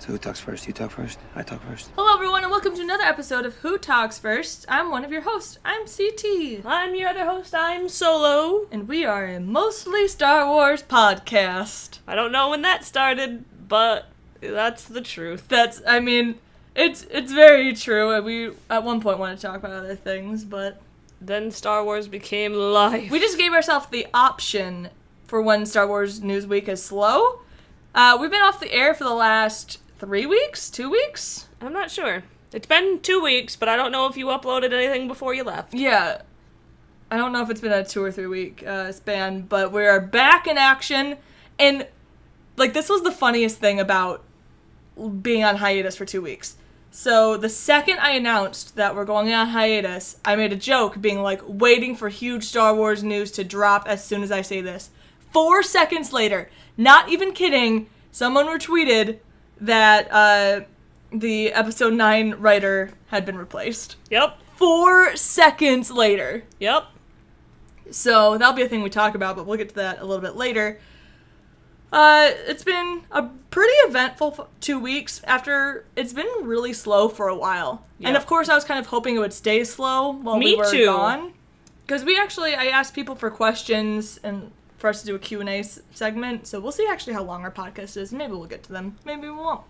So who talks first? You talk first? I talk first? Hello everyone and welcome to another episode of Who Talks First. I'm one of your hosts. I'm CT. I'm your other host. I'm Solo. And we are a mostly Star Wars podcast. I don't know when that started, but that's the truth. It's very true. We at one point wanted to talk about other things, but Then Star Wars became life. we just gave ourselves the option for when Star Wars News Week is slow. We've been off the air for the last 3 weeks? 2 weeks? I'm not sure. It's been 2 weeks, but I don't know if you uploaded anything before you left. Yeah. I don't know if it's been a 2 or 3 week span, but we are back in action. And, this was the funniest thing about being on hiatus for 2 weeks. So, the second I announced that we're going on hiatus, I made a joke being waiting for huge Star Wars news to drop as soon as I say this. 4 seconds later, not even kidding, someone retweeted that the episode 9 writer had been replaced. Yep. 4 seconds later. Yep. So that'll be a thing we talk about, but we'll get to that a little bit later. It's been a pretty eventful 2 weeks after it's been really slow for a while. Yep. And of course I was kind of hoping it would stay slow while Me we were too. gone. Because I asked people for questions and for us to do a Q&A segment, so we'll see actually how long our podcast is. Maybe we'll get to them. Maybe we won't.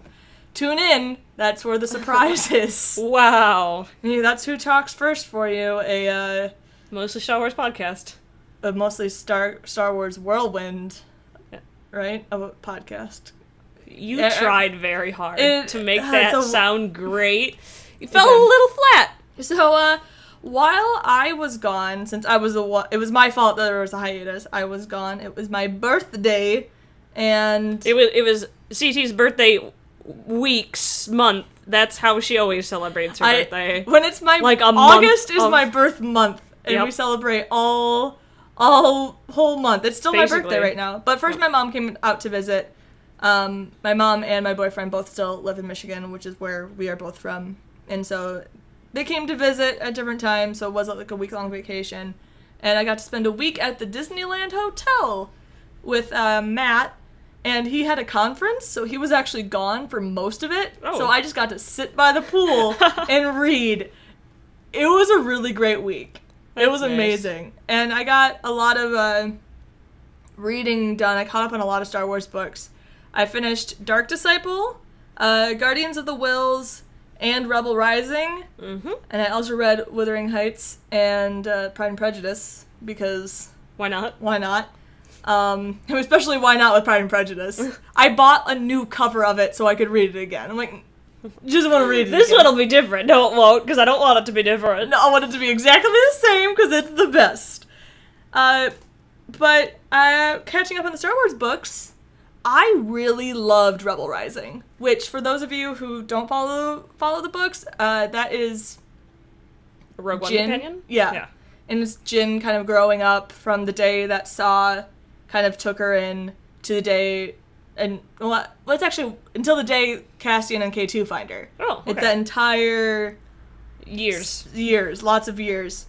Tune in. That's where the surprise is. Wow. Yeah, that's Who Talks First for you. A Mostly Star Wars podcast. mostly Star Wars whirlwind, Yeah. right? Of a podcast. You tried very hard to make it's that a- sound great. You fell did. a little flat. So, while I was gone, since it was my fault that there was a hiatus, I was gone. It was my birthday, and It was CT's birthday month. That's how she always celebrates her birthday. when it's my Like a month August is of- my birth month, and Yep. we celebrate all whole month. It's still my Basically. birthday right now. But first, my mom came out to visit. My mom and my boyfriend both still live in Michigan, which is where we are both from, and so they came to visit at different times. So it was a week-long vacation, and I got to spend a week at the Disneyland Hotel with Matt. And he had a conference, so he was actually gone for most of it. Oh. So I just got to sit by the pool and read. It was a really great week. It was That's nice. amazing. And I got a lot of reading done. I caught up on a lot of Star Wars books. I finished Dark Disciple, Guardians of the Whills, and Rebel Rising. Mm-hmm. And I also read Wuthering Heights and Pride and Prejudice, because Why not? why not? Especially why not with Pride and Prejudice. I bought a new cover of it so I could read it again. I'm like, just want to read it This again. one'll be different. No, it won't, because I don't want it to be different. No, I want it to be exactly the same because it's the best. But catching up on the Star Wars books, I really loved Rebel Rising, which for those of you who don't follow the books, that is A Rogue One Jyn. companion? Yeah. And it's Jyn kind of growing up from the day that Saw kind of took her in to the day, and well, it's actually until the day Cassian and K2 find her. Oh, okay. It's that entire Years. lots of years,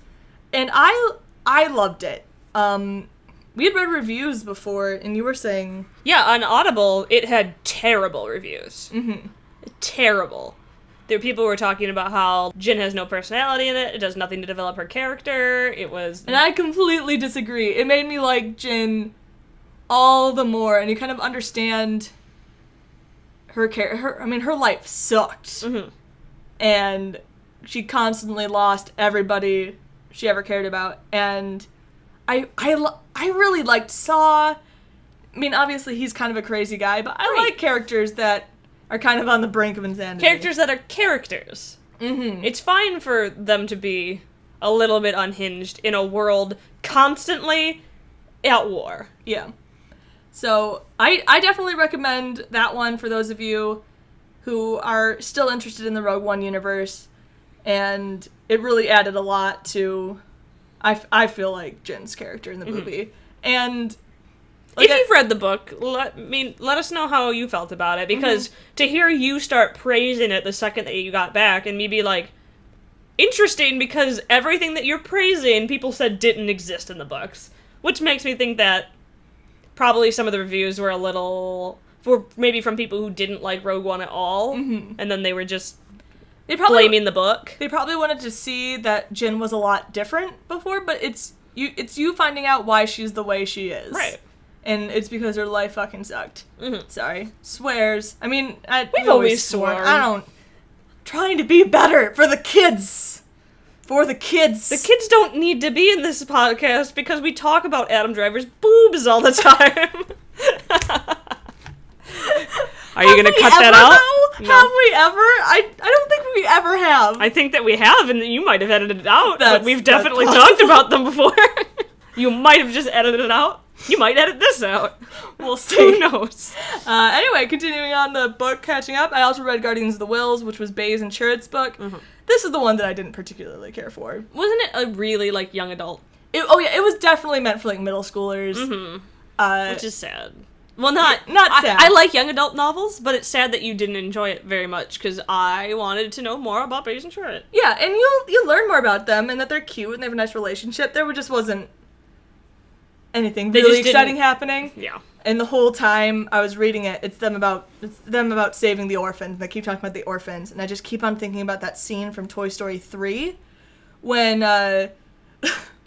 and I loved it. We had read reviews before, and you were saying, Yeah, on Audible, it had terrible reviews. mm-hmm. Terrible. There were people who were talking about how Jyn has no personality in it, it does nothing to develop her character, it was... And I completely disagree. It made me like Jyn all the more, and you kind of understand her life sucked. Mhm. And she constantly lost everybody she ever cared about. And I really liked Saw. I mean, obviously he's kind of a crazy guy, but I like characters that are kind of on the brink of insanity. Characters that are characters. Mm-hmm. It's fine for them to be a little bit unhinged in a world constantly at war. Yeah. So I definitely recommend that one for those of you who are still interested in the Rogue One universe, and it really added a lot to, I feel like, Jyn's character in the movie. And if you've read the book, let us know how you felt about it, because to hear you start praising it the second that you got back, and me be like, interesting, because everything that you're praising, people said didn't exist in the books, which makes me think that probably some of the reviews were a little maybe from people who didn't like Rogue One at all, and then they were just They probably blaming the book. They probably wanted to see that Jyn was a lot different before, but it's you finding out why she's the way she is. Right. And it's because her life fucking sucked. Mm-hmm. Sorry. Swears. I mean, We've always sworn. I don't... Trying to be better for the kids. For the kids. The kids don't need to be in this podcast because we talk about Adam Driver's boobs all the time. Are you going to cut that out? No. Have we ever? I don't think we ever have. I think that we have, and you might have edited it out, but we've definitely that's talked about them before. You might have just edited it out. You might edit this out. We'll see. Who knows? Anyway, continuing on the book, catching up, I also read Guardians of the Wills, which was Baze and Chirrut's book. Mm-hmm. This is the one that I didn't particularly care for. Wasn't it a really, like, young adult? It was definitely meant for, like, middle schoolers. Mm-hmm. Which is sad. Well, not sad. I like young adult novels, but it's sad that you didn't enjoy it very much, because I wanted to know more about Baze and Chirrut. Yeah, and you'll learn more about them, and that they're cute, and they have a nice relationship. There just wasn't anything really exciting happening. Yeah. And the whole time I was reading it, it's them about saving the orphans. And they keep talking about the orphans, and I just keep on thinking about that scene from Toy Story 3 when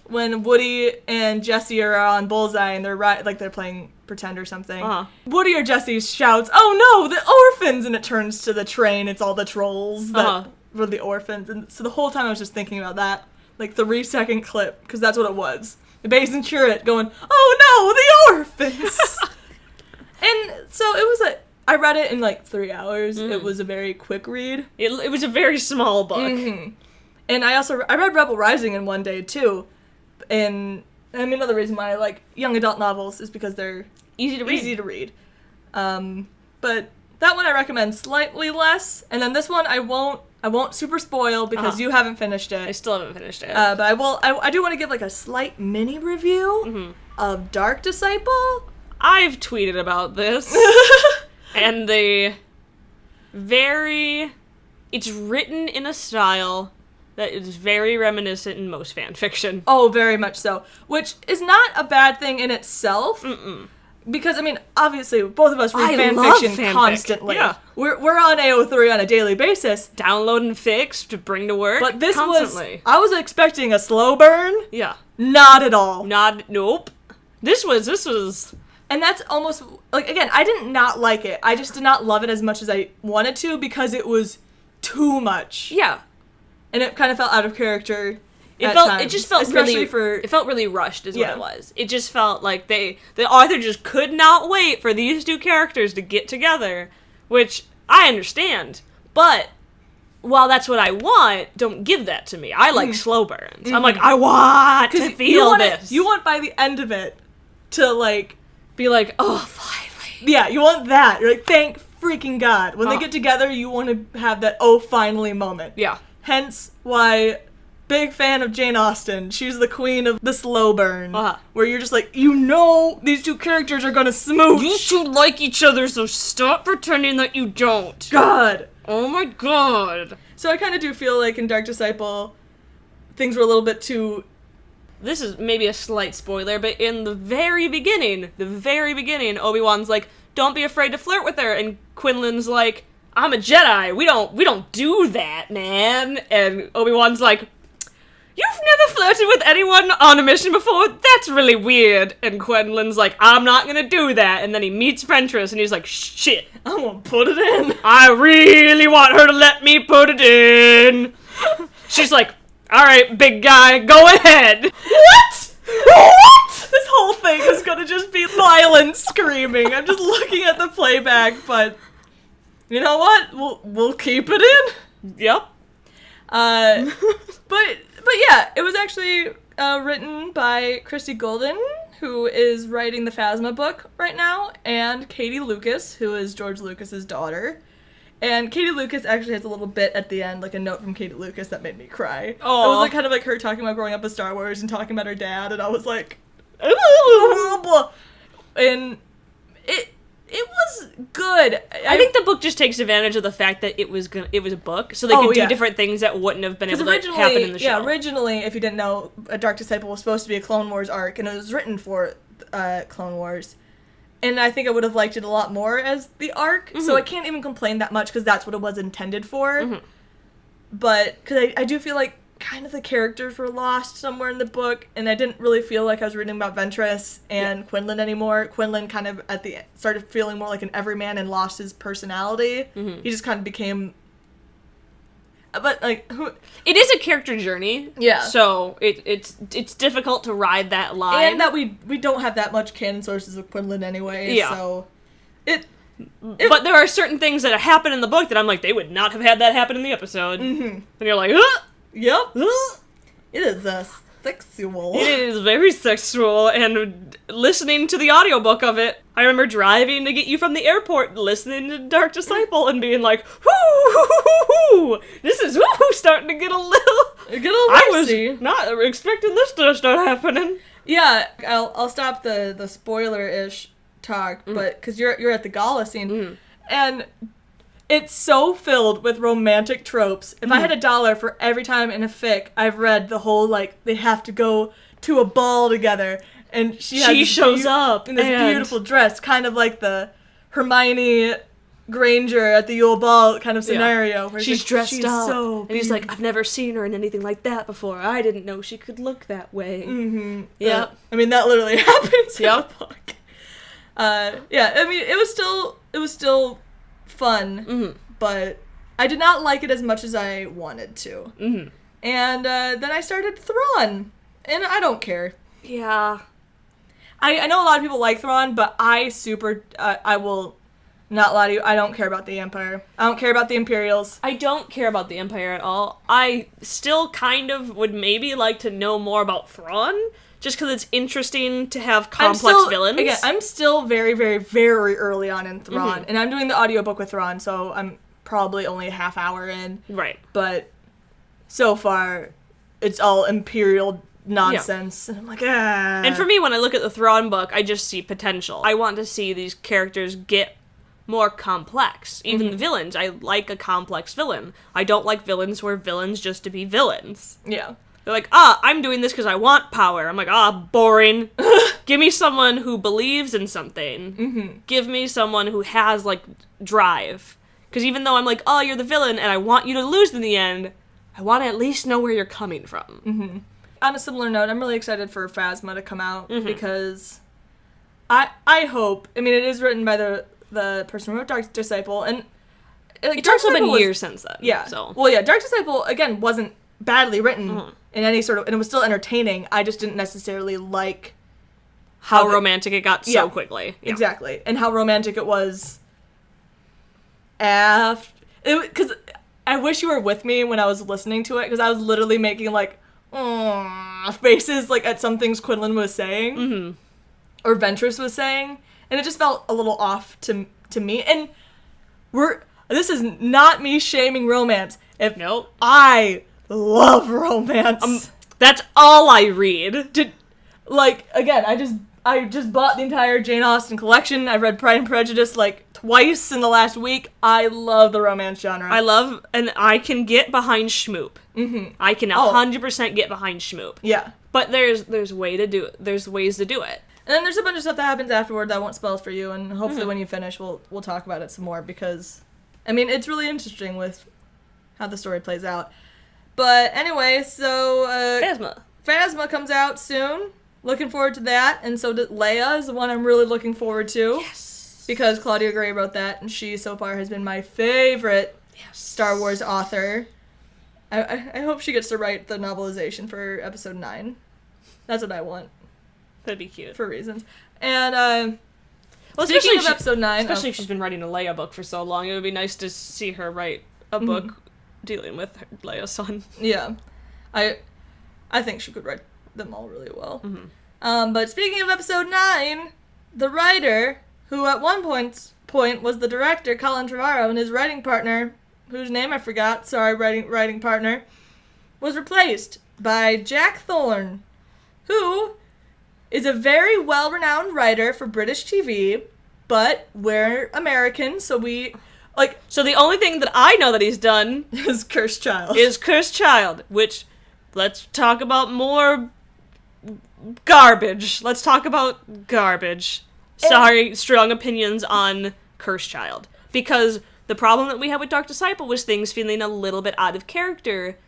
when Woody and Jesse are on Bullseye and they're playing pretend or something. Uh-huh. Woody or Jesse shouts, "Oh no, the orphans!" and it turns to the train. It's all the trolls that were the orphans. And so the whole time I was just thinking about that, like 3-second clip, because that's what it was. Baze and Chirrut going, "Oh no, the orphans!" And so it was I read it in like 3 hours. It was a very quick read. It was a very small book. Mm-hmm. And I read Rebel Rising in one day too. And I mean, another reason why I like young adult novels is because they're Easy to read. But that one I recommend slightly less. And then this one I won't super spoil because you haven't finished it. I still haven't finished it. But I do want to give like a slight mini review of Dark Disciple. I've tweeted about this. And it's written in a style that is very reminiscent in most fan fiction. Oh, very much so. Which is not a bad thing in itself. Mm-mm. Because, I mean, obviously, both of us read fan love fiction fanfic. constantly. Yeah. We're on AO3 on a daily basis. Downloading fics to bring to work. But this constantly. I was expecting a slow burn. Yeah. Not at all. Nope. This was... And that's almost, like, again, I did not like it. I just did not love it as much as I wanted to because it was too much. Yeah. And it kind of felt out of character. It just felt especially it felt really rushed is what it was. It just felt like the author just could not wait for these two characters to get together, which I understand. But while that's what I want, don't give that to me. I like slow burns. I'm like, I want to feel this. You want by the end of it to like be like, oh, finally. Yeah, you want that. You're like, thank freaking God. When they get together, you want to have that oh finally moment. Yeah. Hence why big fan of Jane Austen. She's the queen of the slow burn. Where you're just like, these two characters are gonna smooch. You two like each other, so stop pretending that you don't. God. Oh my God. So I kind of do feel like in Dark Disciple, things were a little bit too... This is maybe a slight spoiler, but in the very beginning, Obi-Wan's like, don't be afraid to flirt with her, and Quinlan's like, I'm a Jedi, we don't do that, man. And Obi-Wan's like, you've never flirted with anyone on a mission before? That's really weird. And Quinlan's like, I'm not gonna do that. And then he meets Ventress, and he's like, shit, I'm gonna put it in. I really want her to let me put it in. She's like, alright, big guy, go ahead. What? What? This whole thing is gonna just be violent screaming. I'm just looking at the playback, but you know what? We'll keep it in. Yep. But yeah, it was actually written by Christy Golden, who is writing the Phasma book right now, and Katie Lucas, who is George Lucas's daughter. And Katie Lucas actually has a little bit at the end, like a note from Katie Lucas that made me cry. Aww. It was like kind of like her talking about growing up with Star Wars and talking about her dad, and I was like, and it was good. I think the book just takes advantage of the fact that it was a book, so they could do different things that wouldn't have been able to happen in the show. Yeah, originally, if you didn't know, A Dark Disciple was supposed to be a Clone Wars arc, and it was written for Clone Wars. And I think I would have liked it a lot more as the arc. So I can't even complain that much because that's what it was intended for. But, because I do feel like kind of the characters were lost somewhere in the book, and I didn't really feel like I was reading about Ventress and Quinlan anymore. Quinlan kind of at the end started feeling more like an everyman and lost his personality. He just kind of became... But, like, who... It is a character journey. Yeah. So, it's difficult to ride that line. And that we don't have that much canon sources of Quinlan anyway, so... But there are certain things that happen in the book that I'm like, they would not have had that happen in the episode. And you're like, Yep. It is sexual. It is very sexual, and listening to the audiobook of it, I remember driving to get you from the airport, listening to Dark Disciple, and being like, whoo, this is starting to get a little I was not expecting this to start happening. Yeah, I'll stop the spoiler-ish talk, but because you're at the gala scene, and it's so filled with romantic tropes. If I had $1 for every time in a fic I've read the whole, like, they have to go to a ball together, and she shows up in this beautiful dress, kind of like the Hermione Granger at the Yule Ball kind of scenario, where she's dressed up, so and he's like, I've never seen her in anything like that before. I didn't know she could look that way. Yeah, I mean that literally happens in the book. Yeah, I mean it was still fun, but I did not like it as much as I wanted to. And then I started Thrawn, and I don't care. Yeah. I know a lot of people like Thrawn, but I will not lie to you, I don't care about the Empire. I don't care about the Imperials. I don't care about the Empire at all. I still kind of would maybe like to know more about Thrawn, just because it's interesting to have complex villains. Again, I'm still very, very, very early on in Thrawn, and I'm doing the audiobook with Thrawn, so I'm probably only a half hour in. Right. But so far, it's all Imperial nonsense, and I'm like, ah. And for me, when I look at the Thrawn book, I just see potential. I want to see these characters get more complex. Even the villains, I like a complex villain. I don't like villains who are villains just to be villains. Yeah. They're like, I'm doing this because I want power. I'm like, boring. Give me someone who believes in something. Give me someone who has, like, drive. Because even though I'm like, you're the villain and I want you to lose in the end, I want to at least know where you're coming from. On a similar note, I'm really excited for Phasma to come out, because I hope, I mean, it is written by the person who wrote Dark Disciple, and like, it's also been years since then. Yeah. So. Well, yeah, Dark Disciple, again, wasn't badly written in any sort of, and it was still entertaining. I just didn't necessarily like how romantic it got so quickly. Yeah. Exactly. And how romantic it was after, because I wish you were with me when I was listening to it, because I was literally making, like, faces, like, at some things Quinlan was saying, or Ventress was saying, and it just felt a little off to me. And this is not me shaming romance. I love romance. That's all I read. Again, I just bought the entire Jane Austen collection. I've read Pride and Prejudice, like, twice in the last week. I love the romance genre. And I can get behind schmoop. I can 100% get behind schmoop. Yeah. But there's ways to do it. And then there's a bunch of stuff that happens afterward that I won't spoil for you, and hopefully when you finish, we'll talk about it some more, because, I mean, it's really interesting with how the story plays out. But anyway, so Phasma comes out soon. Looking forward to that, and so Leia is the one I'm really looking forward to. Yes. Because Claudia Gray wrote that, and she so far has been my favorite Star Wars author. I hope she gets to write the novelization for Episode 9. That's what I want. That'd be cute. For reasons. And, speaking of Episode 9... Especially if she's been writing a Leia book for so long, it would be nice to see her write a book dealing with Leia's son. Yeah. I think she could write them all really well. But speaking of Episode 9, the writer, who at one point was the director, Colin Trevorrow, and his writing partner, whose name I forgot, sorry, writing partner, was replaced by Jack Thorne, who is a very well-renowned writer for British TV, but we're American, so we... So the only thing that I know that he's done... is Cursed Child. Which, let's talk about more... garbage. Let's talk about garbage. strong opinions on Cursed Child. Because the problem that we had with Dark Disciple was things feeling a little bit out of character,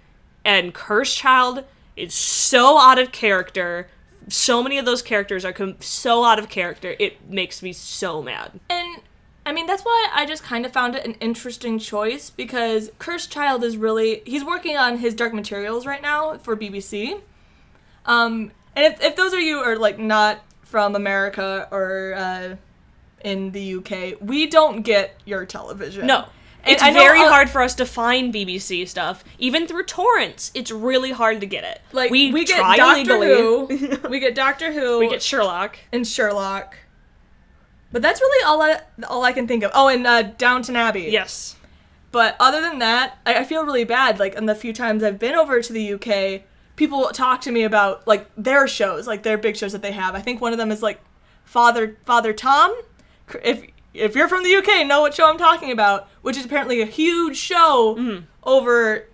and Cursed Child is so out of character. So many of those characters are so out of character, it makes me so mad. And, I mean, that's why I just kind of found it an interesting choice, because Cursed Child is really... He's working on his Dark Materials right now for BBC. And if those of you are, like, not from America or in the UK, we don't get your television. No. It's very hard for us to find BBC stuff. Even through torrents, it's really hard to get it. Like, we get Doctor Who, we get Doctor Who, we get Sherlock. And Sherlock. But that's really all I can think of. Oh, and Downton Abbey. Yes. But other than that, I feel really bad. Like, in the few times I've been over to the UK, people talk to me about, like, their shows, like, their big shows that they have. I think one of them is, like, Father Tom. If you're from the UK, know what show I'm talking about, which is apparently a huge show over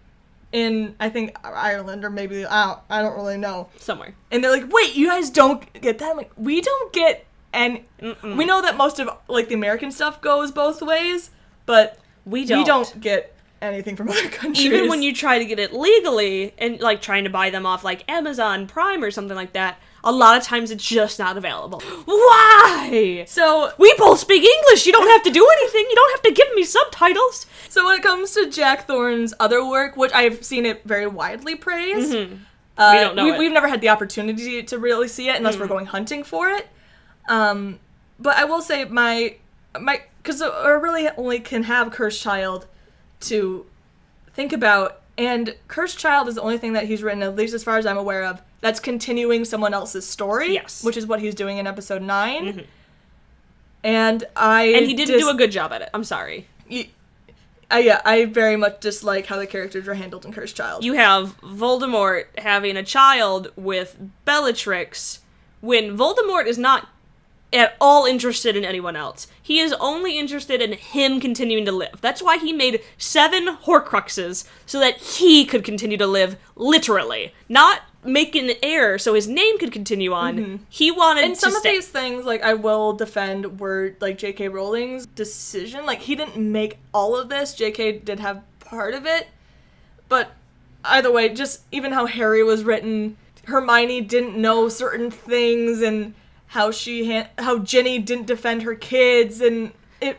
in, I think, Ireland, or maybe, I don't really know. Somewhere. And they're like, wait, you guys don't get that? I'm like, we don't get any... We know that most of, like, the American stuff goes both ways, but we don't get anything from other countries. Even when you try to get it legally, and, like, trying to buy them off, like, Amazon Prime or something like that, a lot of times it's just not available. Why? So... We both speak English! You don't have to do anything! You don't have to give me subtitles! So when it comes to Jack Thorne's other work, which I've seen it very widely praised... We don't know We've never had the opportunity to really see it unless we're going hunting for it. But I will say because I really only can have Cursed Child to think about, and Cursed Child is the only thing that he's written, at least as far as I'm aware of, that's continuing someone else's story. Yes. Which is what he's doing in episode 9. Mm-hmm. And he didn't do a good job at it. I'm sorry. I very much dislike how the characters are handled in Cursed Child. You have Voldemort having a child with Bellatrix when Voldemort is not at all interested in anyone else. He is only interested in him continuing to live. That's why he made 7 Horcruxes, so that he could continue to live, literally. Not make an heir so his name could continue on. Mm-hmm. He wanted to And some of these things, like, I will defend were, like, J.K. Rowling's decision. Like, he didn't make all of this. J.K. did have part of it. But either way, just even how Harry was written, Hermione didn't know certain things, and how Ginny didn't defend her kids, and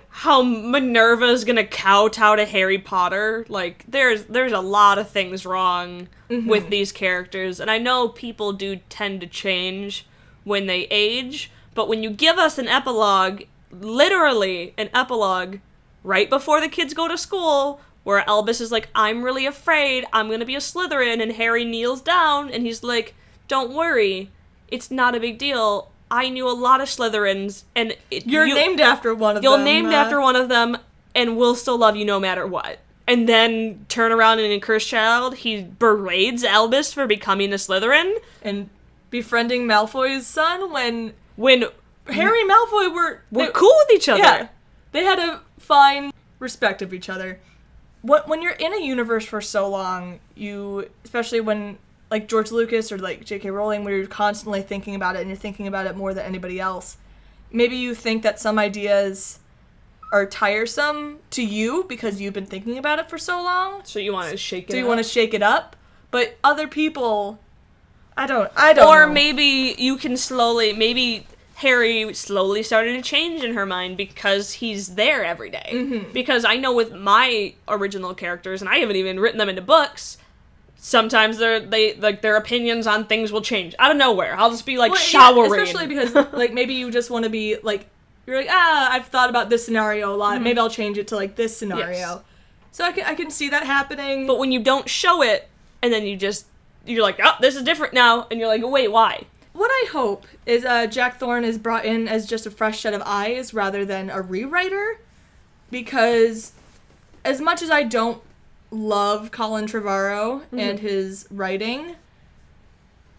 how Minerva's gonna kowtow to Harry Potter. Like, there's a lot of things wrong with these characters, and I know people do tend to change when they age, but when you give us an epilogue, literally an epilogue, right before the kids go to school, where Albus is like, I'm really afraid, I'm gonna be a Slytherin, and Harry kneels down, and he's like, don't worry, it's not a big deal. I knew a lot of Slytherins, and you're named after one of them. You're named after one of them, and we'll still love you no matter what. And then turn around and in Cursed Child, he berates Albus for becoming a Slytherin and befriending Malfoy's son when Harry and Malfoy were cool with each other. Yeah, they had a fine respect of each other. When you're in a universe for so long, especially when, like, George Lucas or, like, J.K. Rowling, where you're constantly thinking about it and you're thinking about it more than anybody else, maybe you think that some ideas are tiresome to you because you've been thinking about it for so long. So you want to shake it up. So you want to shake it up. But other people, I don't know. Or maybe maybe Harry slowly started to change in her mind because he's there every day. Mm-hmm. Because I know with my original characters, and I haven't even written them into books, sometimes their opinions on things will change out of nowhere. I'll just be like showering. Yeah, especially because like maybe you just want to be like, you're like, I've thought about this scenario a lot. Mm-hmm. Maybe I'll change it to like this scenario. Yes. So I can see that happening. But when you don't show it, and then you're like, oh, this is different now, and you're like, wait, why? What I hope is Jack Thorne is brought in as just a fresh set of eyes rather than a rewriter, because as much as I don't love Colin Trevorrow and his writing,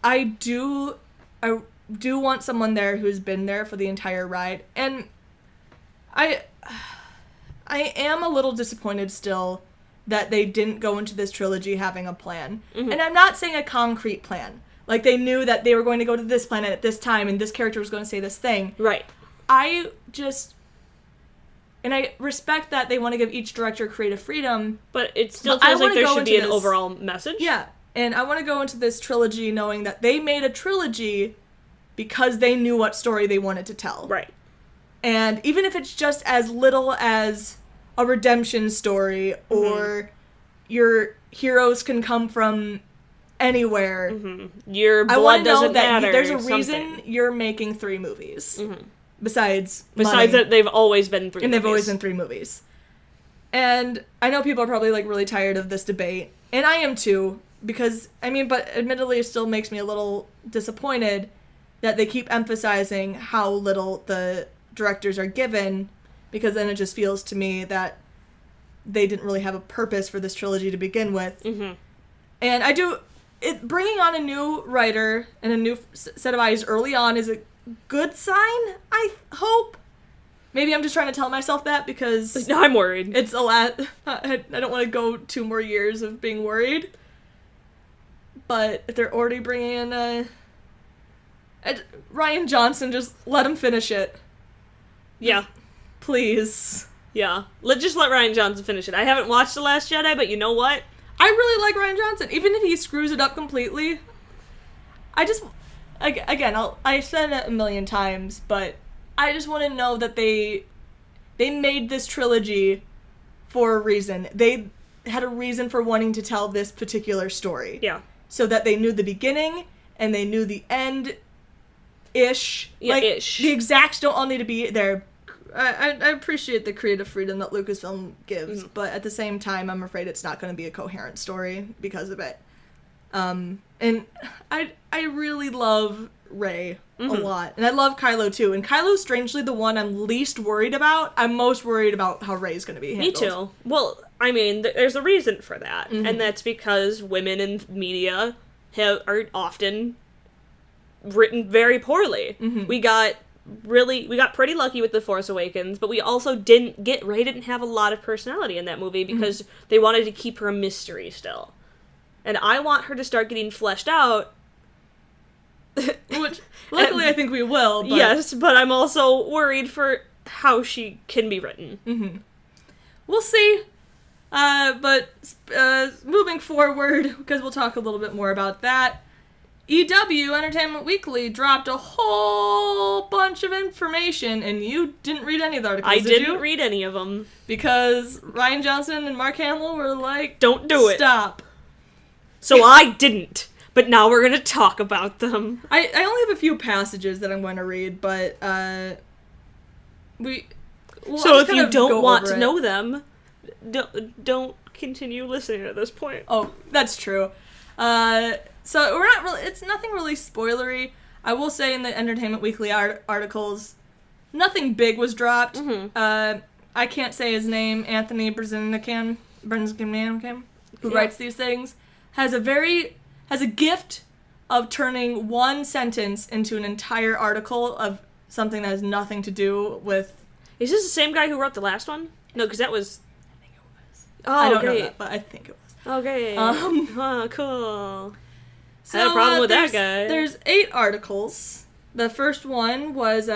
I do want someone there who's been there for the entire ride, and I am a little disappointed still that they didn't go into this trilogy having a plan. Mm-hmm. And I'm not saying a concrete plan. Like, they knew that they were going to go to this planet at this time, and this character was going to say this thing. Right. I respect that they want to give each director creative freedom. But it still feels like there should be an overall message. Yeah, and I want to go into this trilogy knowing that they made a trilogy because they knew what story they wanted to tell. Right. And even if it's just as little as a redemption story, or your heroes can come from anywhere. Your blood doesn't matter. There's a reason you're making 3 movies. Besides that, they've always been 3 movies. And they've always been 3 movies. And I know people are probably, like, really tired of this debate. And I am too. Because, but admittedly it still makes me a little disappointed that they keep emphasizing how little the directors are given, because then it just feels to me that they didn't really have a purpose for this trilogy to begin with. And bringing on a new writer and a new set of eyes early on is a good sign, I hope. Maybe I'm just trying to tell myself that because... No, I'm worried. It's a lot. I don't want to go 2 more years of being worried. But if they're already bringing in Rian Johnson, just let him finish it. Yeah. Please. Yeah. Let's let Rian Johnson finish it. I haven't watched The Last Jedi, but you know what? I really like Rian Johnson. Even if he screws it up completely, I said it a million times, but I just want to know that they made this trilogy for a reason. They had a reason for wanting to tell this particular story. Yeah. So that they knew the beginning and they knew the end-ish. Yeah, like, ish. The exacts don't all need to be there. I appreciate the creative freedom that Lucasfilm gives, but at the same time, I'm afraid it's not going to be a coherent story because of it. And I really love Rey a lot, and I love Kylo too. And Kylo's strangely the one I'm least worried about. I'm most worried about how Rey's going to be handled. Me too. Well, there's a reason for that, and that's because women in media are often written very poorly. We got pretty lucky with The Force Awakens, but we also Rey didn't have a lot of personality in that movie because they wanted to keep her a mystery still. And I want her to start getting fleshed out. Which, luckily, I think we will. But... Yes, but I'm also worried for how she can be written. We'll see. But moving forward, because we'll talk a little bit more about that, EW, Entertainment Weekly, dropped a whole bunch of information, and you didn't read any of the articles, did you? I didn't read any of them. Because Rian Johnson and Mark Hamill were like, don't do it. Stop. So I didn't. But now we're going to talk about them. I only have a few passages that I'm going to read, but so if you don't want to know them, don't continue listening at this point. Oh, that's true. So we're not really, it's nothing really spoilery. I will say in the Entertainment Weekly articles, nothing big was dropped. I can't say his name, Anthony Brzezinski, who writes these things, has a gift of turning one sentence into an entire article of something that has nothing to do with... Is this the same guy who wrote the last one? No, because that was... I think it was. Oh, I don't know that, but I think it was. Okay. Cool. So, I had a problem with that guy. There's 8 articles. The first one was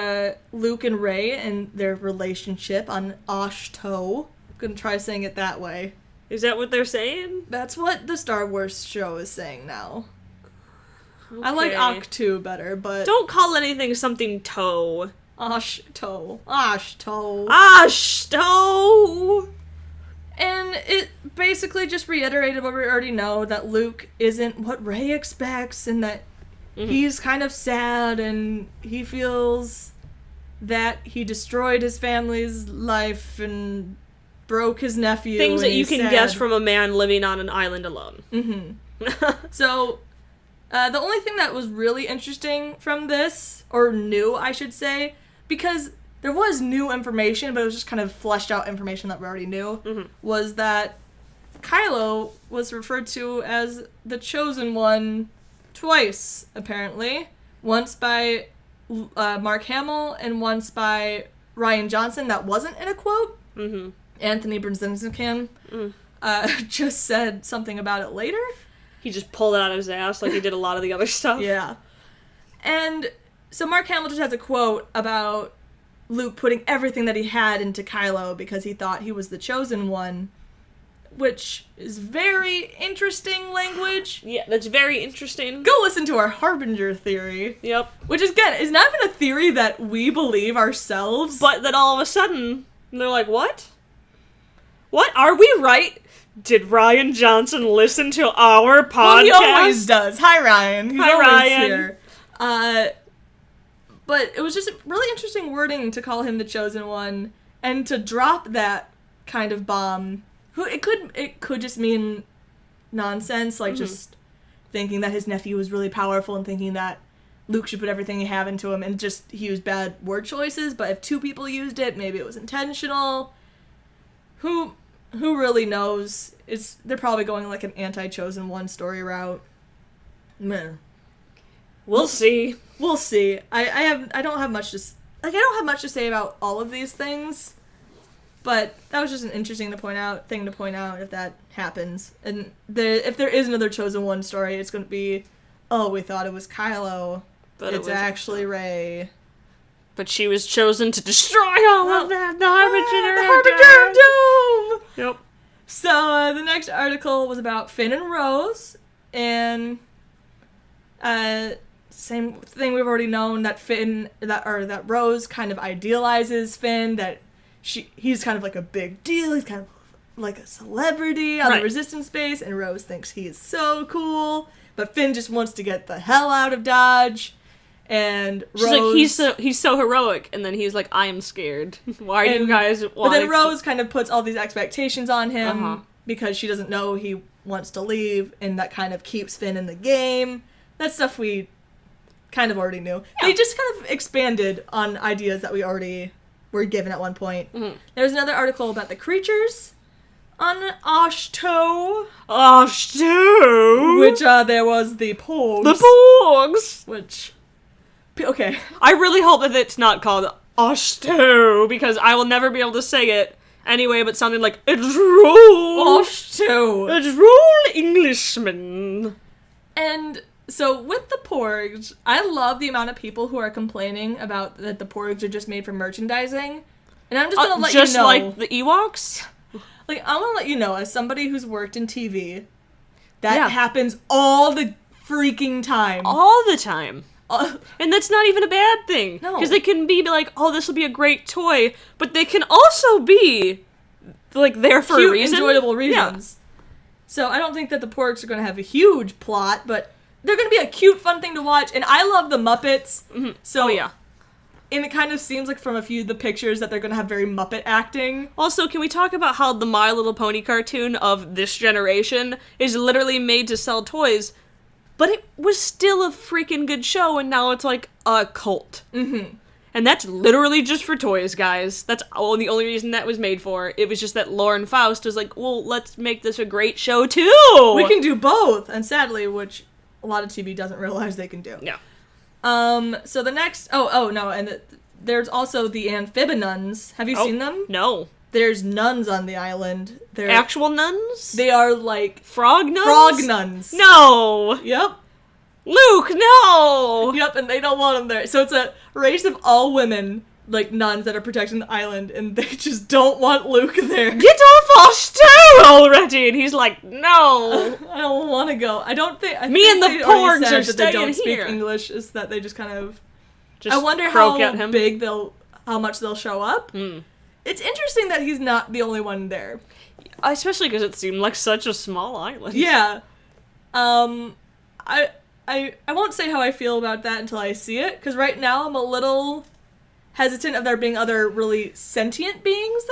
Luke and Rey and their relationship on Ashto. I'm going to try saying it that way. Is that what they're saying? That's what the Star Wars show is saying now. Okay. I like Octu better, but... Don't call anything something toe. Ashto. And it basically just reiterated what we already know, that Luke isn't what Rey expects, and that he's kind of sad, and he feels that he destroyed his family's life and broke his nephew. Things that you can guess from a man living on an island alone. So, the only thing that was really interesting from this, or new, I should say, because there was new information, but it was just kind of fleshed out information that we already knew, was that Kylo was referred to as the Chosen One twice, apparently. Once by Mark Hamill and once by Rian Johnson. That wasn't in a quote. Anthony Brzezinski just said something about it later. He just pulled it out of his ass like he did a lot of the other stuff. Yeah. And so Mark Hamill just has a quote about Luke putting everything that he had into Kylo because he thought he was the chosen one, which is very interesting language. Yeah, that's very interesting. Go listen to our Harbinger theory. Yep. Which, again, is not even a theory that we believe ourselves. But then all of a sudden, they're like, what? What? Are we right? Did Ryan Johnson listen to our podcast? Well, he always does. Hi, Ryan. He's always Ryan. here. But it was just really interesting wording to call him the chosen one, and to drop that kind of bomb. It could just mean nonsense, like just thinking that his nephew was really powerful and thinking that Luke should put everything he have into him, and just he used bad word choices. But if 2 people used it, maybe it was intentional. Who really knows? They're probably going like an anti-chosen one story route. Meh. We'll see. We'll see. I don't have much to say about all of these things, but that was just an interesting thing to point out if that happens. And if there is another chosen one story, it's going to be, oh, we thought it was Kylo, but it's actually Rey. But she was chosen to destroy all of them. The Harbinger of Doom. Yep. So the next article was about Finn and Rose, and same thing we've already known, that Rose kind of idealizes Finn, that he's kind of like a big deal, he's kind of like a celebrity on the Resistance base, and Rose thinks he is so cool, but Finn just wants to get the hell out of Dodge, and Rose... She's like, he's so heroic, and then he's like, I am scared. Why do you guys want... But then Rose kind of puts all these expectations on him, because she doesn't know he wants to leave, and that kind of keeps Finn in the game. That's stuff we kind of already knew. Yeah. They just kind of expanded on ideas that we already were given at one point. Mm-hmm. There was another article about the creatures on Ashto. Ashto! Which, there was the Porgs. The Porgs! Which, okay. I really hope that it's not called Ashto, because I will never be able to say it anyway, but something like, it's rule! Ashto! It's rule Englishman! And... so, with the Porgs, I love the amount of people who are complaining about that the Porgs are just made for merchandising. And I'm just gonna let you know... Just like the Ewoks? Like, I wanna let you know, as somebody who's worked in TV, that happens all the freaking time. All the time. And that's not even a bad thing. No. Because they can be like, oh, this will be a great toy, but they can also be, like, there for a reason. Enjoyable reasons. Yeah. So, I don't think that the Porgs are gonna have a huge plot, but... they're going to be a cute, fun thing to watch, and I love the Muppets. Mm-hmm. So, and it kind of seems like from a few of the pictures that they're going to have very Muppet acting. Also, can we talk about how the My Little Pony cartoon of this generation is literally made to sell toys, but it was still a freaking good show, and now it's like a cult. Mm-hmm. And that's literally just for toys, guys. That's the only reason that was made for. It was just that Lauren Faust was like, well, let's make this a great show, too! We can do both, and sadly, which... a lot of TV doesn't realize they can do. Yeah. So the next... there's also the Amphibinons. Have you seen them? No. There's nuns on the island. They're actual nuns? They are like... frog nuns? Frog nuns. No! Yep. Luke, no! Yep, and they don't want them there. So it's a race of all women, like nuns that are protecting the island, and they just don't want Luke there. Get off our stair already! And he's like, no! I don't want to go. I think Me and the Porgs are that they don't staying here. speak English, is that they just kind of... just I wonder how much they'll show up. Mm. It's interesting that he's not the only one there. Especially because it seemed like such a small island. Yeah. I won't say how I feel about that until I see it, because right now I'm a little hesitant of there being other really sentient beings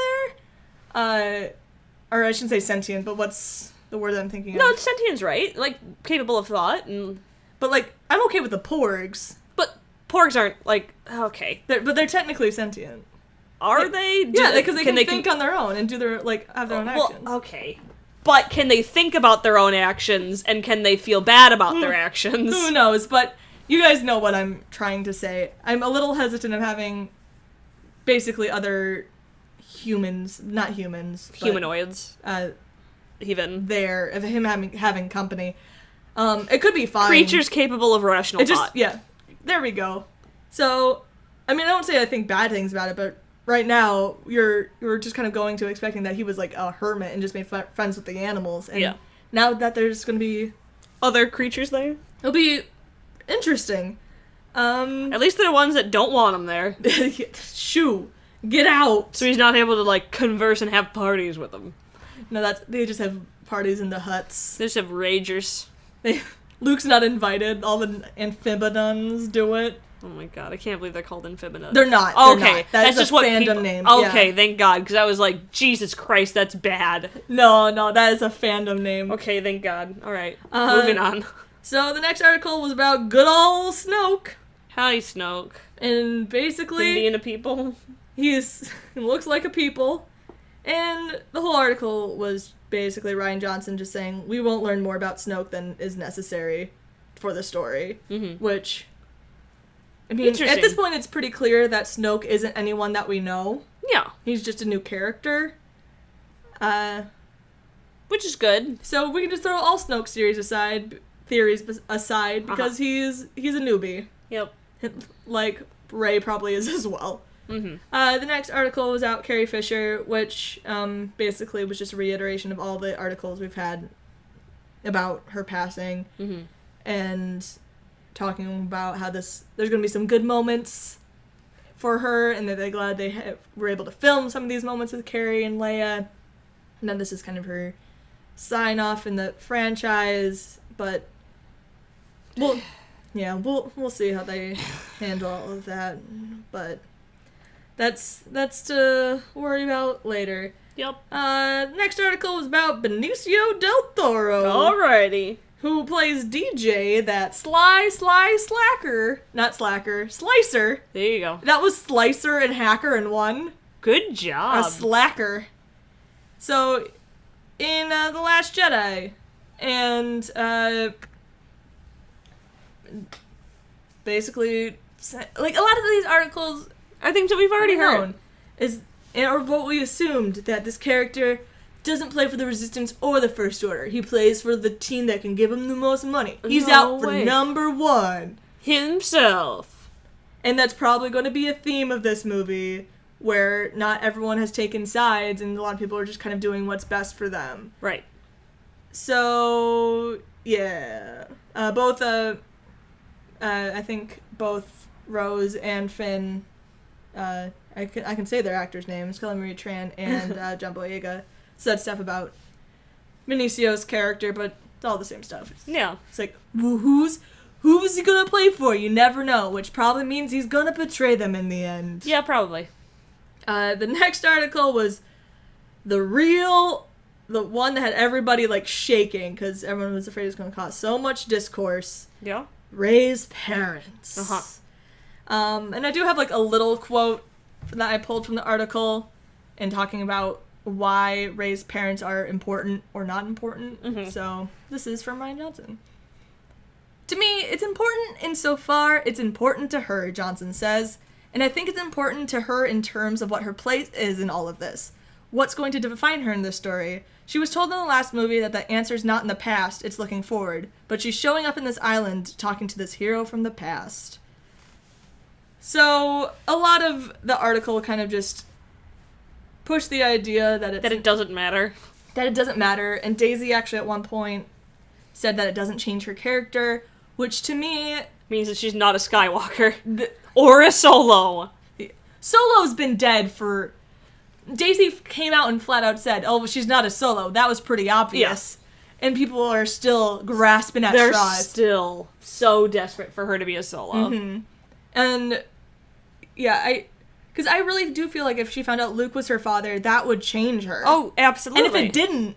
there. Or I shouldn't say sentient, but what's the word that I'm thinking of? No, sentient's right. Like, capable of thought. But, like, I'm okay with the Porgs. But Porgs aren't, like, okay. But they're technically sentient. Are they? Yeah, because they can think on their own and do their, like, have their own actions. Well, okay. But can they think about their own actions, and can they feel bad about their actions? Who knows, but you guys know what I'm trying to say. I'm a little hesitant of having basically other humans, not humans. Humanoids. Even. There, of him having company. It could be fine. Creatures capable of rational thought. Yeah, there we go. So, I mean, I don't say I think bad things about it, but right now you're just kind of going to expecting that he was like a hermit and just made friends with the animals. And now that there's going to be other creatures there, it'll be interesting. At least they're ones that don't want him there. Shoo, get out. So he's not able to like converse and have parties with them. No, they just have parties in the huts. They just have ragers. Luke's not invited. All the amphibidons do it. Oh my god, I can't believe they're called amphibidons. They're not. Okay, they're not. That's just a fandom people... name. Okay, yeah. Thank God, because I was like, Jesus Christ, that's bad. No, that is a fandom name. Okay, thank God. All right, moving on. So the next article was about good old Snoke. Hi, Snoke. And basically, Him being a people. He looks like a people. And the whole article was basically Rian Johnson just saying, we won't learn more about Snoke than is necessary for the story. Mm-hmm. Which, I mean, at this point it's pretty clear that Snoke isn't anyone that we know. Yeah. He's just a new character. Which is good. So we can just throw all Snoke theories aside because he's a newbie. Yep. Like Rey probably is as well. Mm-hmm. The next article was out Carrie Fisher, which basically was just a reiteration of all the articles we've had about her passing, and talking about how there's going to be some good moments for her, and that they're glad they were able to film some of these moments with Carrie and Leia, and then this is kind of her sign-off in the franchise, but we'll see how they handle all of that, but that's to worry about later. Yep. Next article was about Benicio del Toro. Alrighty. Who plays DJ, that slacker. Not slacker, slicer. There you go. That was slicer and hacker in one. Good job. A slacker. So, in The Last Jedi, and, basically, like, a lot of these articles are things that we've already heard. Or what we assumed, that this character doesn't play for the Resistance or the First Order. He plays for the team that can give him the most money. He's out for number one. Himself. And that's probably going to be a theme of this movie, where not everyone has taken sides, and a lot of people are just kind of doing what's best for them. Right. So, yeah. I think both Rose and Finn, I can say their actors' names, Kelly Marie Tran and John Boyega, said stuff about Benicio's character, but it's all the same stuff. Yeah. It's like, who's he gonna play for? You never know, which probably means he's gonna betray them in the end. Yeah, probably. The next article was the one that had everybody, like, shaking, because everyone was afraid it was gonna cause so much discourse. Yeah. Rey's parents. Uh-huh. And I do have, like, a little quote that I pulled from the article and talking about why Rey's parents are important or not important. Mm-hmm. So this is from Rian Johnson. To me, it's important insofar it's important to her, Johnson says, and I think it's important to her in terms of what her place is in all of this. What's going to define her in this story? She was told in the last movie that the answer's not in the past, it's looking forward, but she's showing up in this island talking to this hero from the past. So, a lot of the article kind of just pushed the idea that it doesn't matter. That it doesn't matter, and Daisy actually at one point said that it doesn't change her character, which to me means that she's not a Skywalker. Or a Solo. Solo's been dead for... Daisy came out and flat out said, oh, she's not a Solo. That was pretty obvious. Yeah. And people are still grasping at straws. They're still so desperate for her to be a Solo. Mm-hmm. And... yeah, because I really do feel like if she found out Luke was her father, that would change her. Oh, absolutely. And if it didn't,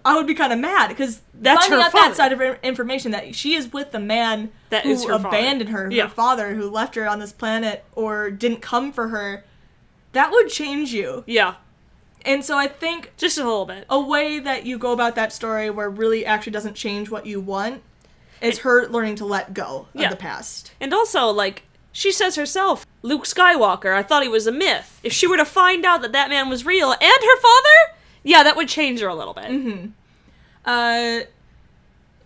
I would be kind of mad, because that's finding her out father. That side of information, that she is with the man that who is her abandoned father. her father, who left her on this planet, or didn't come for her, that would change you. Yeah. And so I think... just a little bit. A way that you go about that story where really actually doesn't change what you want is her learning to let go of the past. And also, like... she says herself, Luke Skywalker, I thought he was a myth. If she were to find out that that man was real and her father, yeah, that would change her a little bit. Mm-hmm.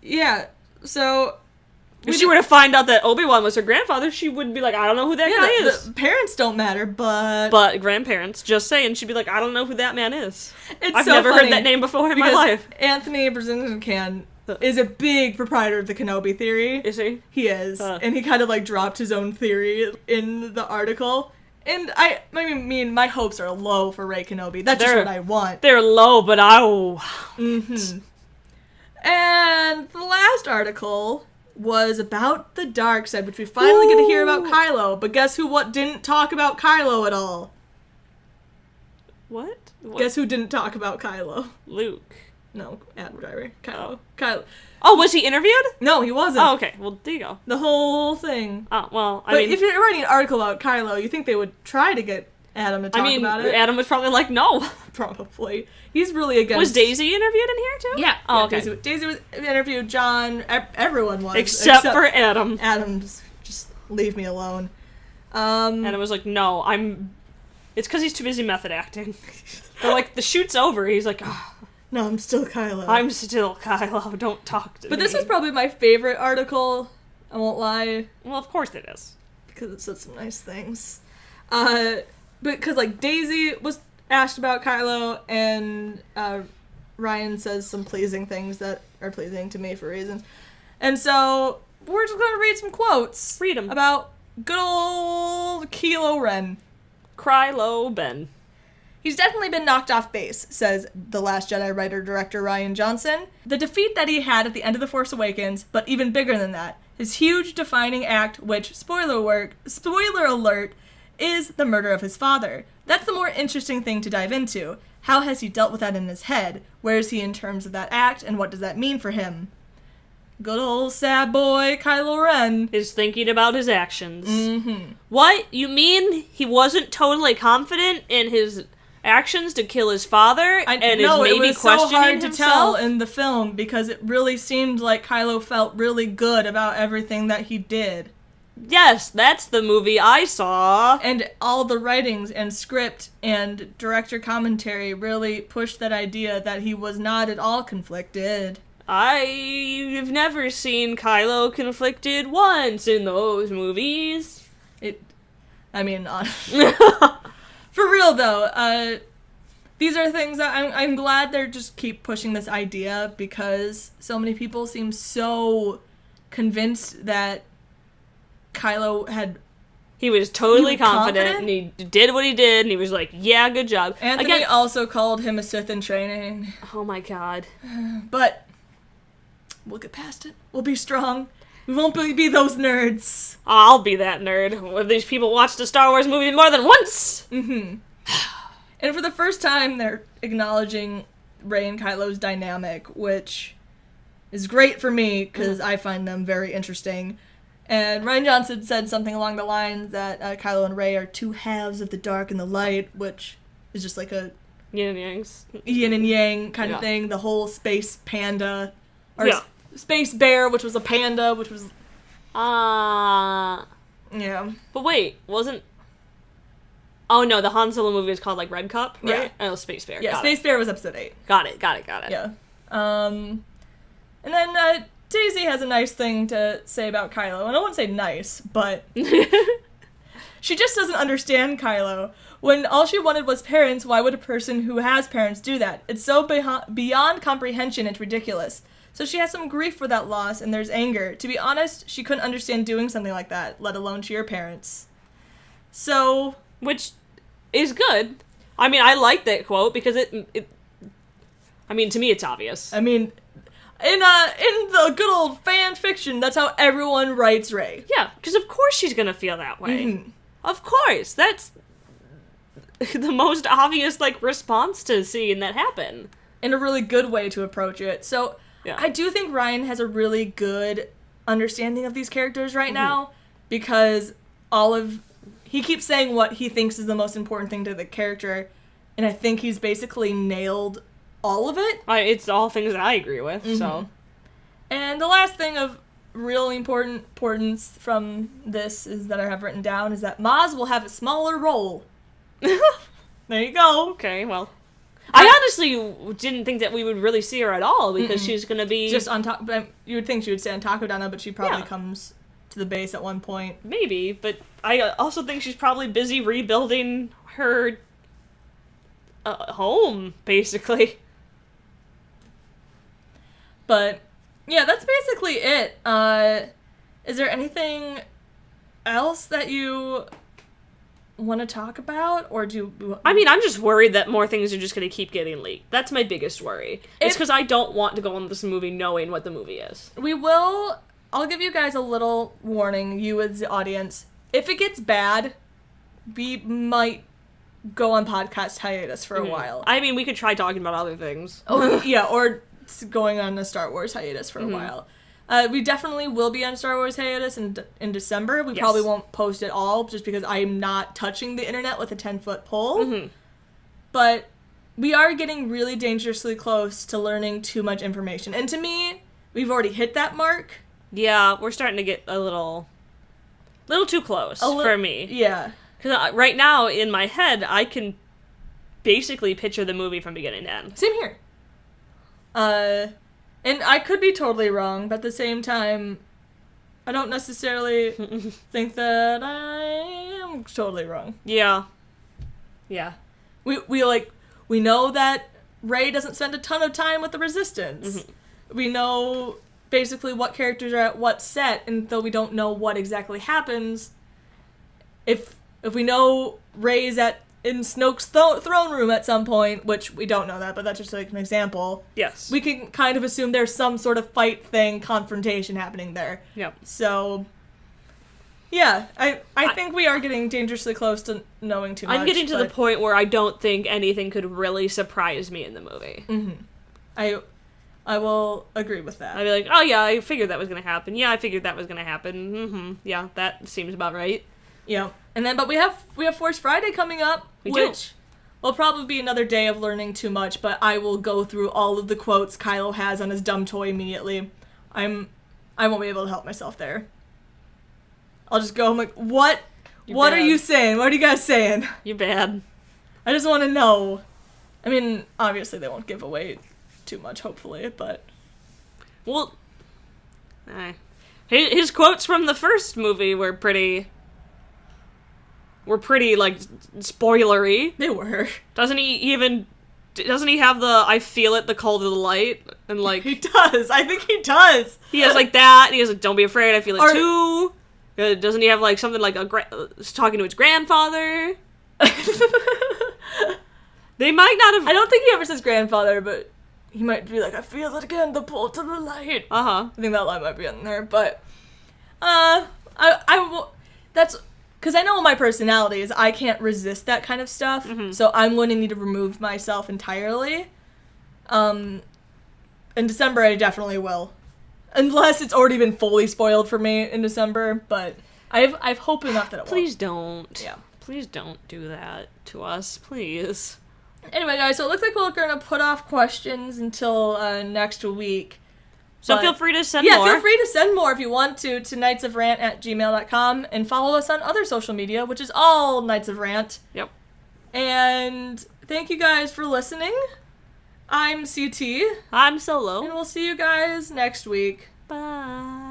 Yeah, so If she were to find out that Obi-Wan was her grandfather, she would be like, I don't know who that guy is. The parents don't matter, but... But grandparents, just saying, she'd be like, I don't know who that man is. I've so never funny heard that name before in my because life. Anthony Brzezinski is a big proprietor of the Kenobi theory. Is he? He is. And he kind of, like, dropped his own theory in the article. And I mean, my hopes are low for Rey Kenobi. That's just what I want. They're low, but Mm-hmm. And the last article was about the dark side, which we finally get to hear about Kylo. But guess what didn't talk about Kylo at all? What? Guess who didn't talk about Kylo? Luke. No, Adam Driver. Kylo. Oh. Kylo. Oh, was he interviewed? No, he wasn't. Oh, okay. Well, there you go. The whole thing. Oh, well, But if you're writing an article about Kylo, you think they would try to get Adam to talk about it? Adam was probably like, no. Probably. He's really against... Was Daisy interviewed in here, too? Yeah. Oh, okay. Daisy was interviewed, John, everyone was. Except for Adam. Adam, just leave me alone. Adam was like, no, it's because he's too busy method acting. They're like, the shoot's over. He's like, oh, no, I'm still Kylo. I'm still Kylo. Don't talk to me. But this was probably my favorite article. I won't lie. Well, of course it is. Because it said some nice things. Because, like, Daisy was asked about Kylo, and Ryan says some pleasing things that are pleasing to me for reasons. And so, we're just going to read some quotes. Read 'em. About good old Kylo Ren. Krylo Ben. He's definitely been knocked off base, says The Last Jedi writer-director Rian Johnson. The defeat that he had at the end of The Force Awakens, but even bigger than that, his huge defining act, which, spoiler alert, is the murder of his father. That's the more interesting thing to dive into. How has he dealt with that in his head? Where is he in terms of that act, and what does that mean for him? Good old sad boy Kylo Ren is thinking about his actions. Mm-hmm. What? You mean he wasn't totally confident in his actions to kill his father? And is no, maybe it was questioning so hard to himself? tell in the film because it really seemed like Kylo felt really good about everything that he did. Yes, that's the movie I saw. And all the writings and script and director commentary really pushed that idea that he was not at all conflicted. I've never seen Kylo conflicted once in those movies. For real though, these are things that I'm glad they're just keep pushing this idea because so many people seem so convinced that Kylo he was totally confident and he did what he did and he was like, yeah, good job. Anthony also called him a Sith in training. Oh my god. But we'll get past it. We'll be strong. We won't be those nerds. I'll be that nerd. If these people watched a Star Wars movie more than once. Mm-hmm. And for the first time, they're acknowledging Rey and Kylo's dynamic, which is great for me because I find them very interesting. And Rian Johnson said something along the lines that Kylo and Rey are two halves of the dark and the light, which is just like a yin and yang kind of thing. The whole space panda, or space bear, which was a panda, which was yeah. But wait, wasn't? Oh no, the Han Solo movie is called like Red Cup, right? Yeah. Oh, Space Bear. Yeah, Space Bear was episode 8. Got it. Yeah. And then Daisy has a nice thing to say about Kylo, and I wouldn't say nice, but she just doesn't understand Kylo. When all she wanted was parents, why would a person who has parents do that? It's so beyond comprehension, it's ridiculous. So she has some grief for that loss, and there's anger. To be honest, she couldn't understand doing something like that, let alone to your parents. So... Which is good. I mean, I like that quote because it I mean, to me it's obvious. I mean... In the good old fan fiction, that's how everyone writes Rey. Yeah, because of course she's gonna feel that way. Mm-hmm. Of course, that's the most obvious, like, response to seeing that happen. And a really good way to approach it. So, yeah. I do think Ryan has a really good understanding of these characters right now, because he keeps saying what he thinks is the most important thing to the character, and I think he's basically nailed all of it. It's all things that I agree with, so. And the last thing of really importance from this is that I have written down is that Maz will have a smaller role. There you go. Okay, well. I honestly didn't think that we would really see her at all, because she's going to be... Just on top... You would think she would stay on Takodana, but she probably Yeah. comes to the base at one point. Maybe, but I also think she's probably busy rebuilding her home, basically. But, yeah, that's basically it. Is there anything else that you want to talk about, or I mean, I'm just worried that more things are just going to keep getting leaked. That's my biggest worry. It's because I don't want to go on this movie knowing what the movie is. I'll give you guys a little warning, you as the audience. If it gets bad, we might go on podcast hiatus for a while. I mean, we could try talking about other things. Oh, yeah, or going on a Star Wars hiatus for a while. We definitely will be on Star Wars hiatus in December. We probably won't post it all, just because I'm not touching the internet with a 10-foot pole. But we are getting really dangerously close to learning too much information. And to me, we've already hit that mark. Yeah, we're starting to get a little too close for me. Yeah. Because right now, in my head, I can basically picture the movie from beginning to end. Same here. And I could be totally wrong, but at the same time, I don't necessarily think that I am totally wrong. Yeah. Yeah. We know that Rey doesn't spend a ton of time with the Resistance. We know basically what characters are at what set, and though we don't know what exactly happens, if we know Rey's in Snoke's throne room at some point, which we don't know that, but that's just like an example. Yes. We can kind of assume there's some sort of fight thing, confrontation happening there. Yep. So, yeah, I think we are getting dangerously close to knowing too much. I'm getting to the point where I don't think anything could really surprise me in the movie. I will agree with that. I'd be like, oh yeah, I figured that was going to happen. Yeah, I figured that was going to happen. Yeah, that seems about right. Yeah. And then, but we have Force Friday coming up, which will probably be another day of learning too much, but I will go through all of the quotes Kylo has on his dumb toy immediately. I won't be able to help myself there. I'll just go, I'm like, what are you saying? What are you guys saying? You're bad. I just want to know. I mean, obviously they won't give away too much, hopefully, but... Well, his quotes from the first movie were pretty, like, spoilery. They were. Doesn't he have the, I feel it, the call to the light? And, like... He does. I think he does. He has, like, that, and he has, like, don't be afraid, I feel it too. Doesn't he have, like, something like talking to his grandfather? They might not have... I don't think he ever says grandfather, but he might be like, I feel it again, the pull to the light. I think that line might be in there, but... I will... That's... Because I know my personality is I can't resist that kind of stuff, so I'm going to need to remove myself entirely. In December, I definitely will. Unless it's already been fully spoiled for me in December, but I've hope enough that it won't. Please don't. Yeah. Please don't do that to us, please. Anyway, guys, so it looks like we're going to put off questions until next week. So feel free to send more. Yeah, feel free to send more if you want to knightsofrant@gmail.com, and follow us on other social media, which is all Knights of Rant. Yep. And thank you guys for listening. I'm CT. I'm Solo. And we'll see you guys next week. Bye.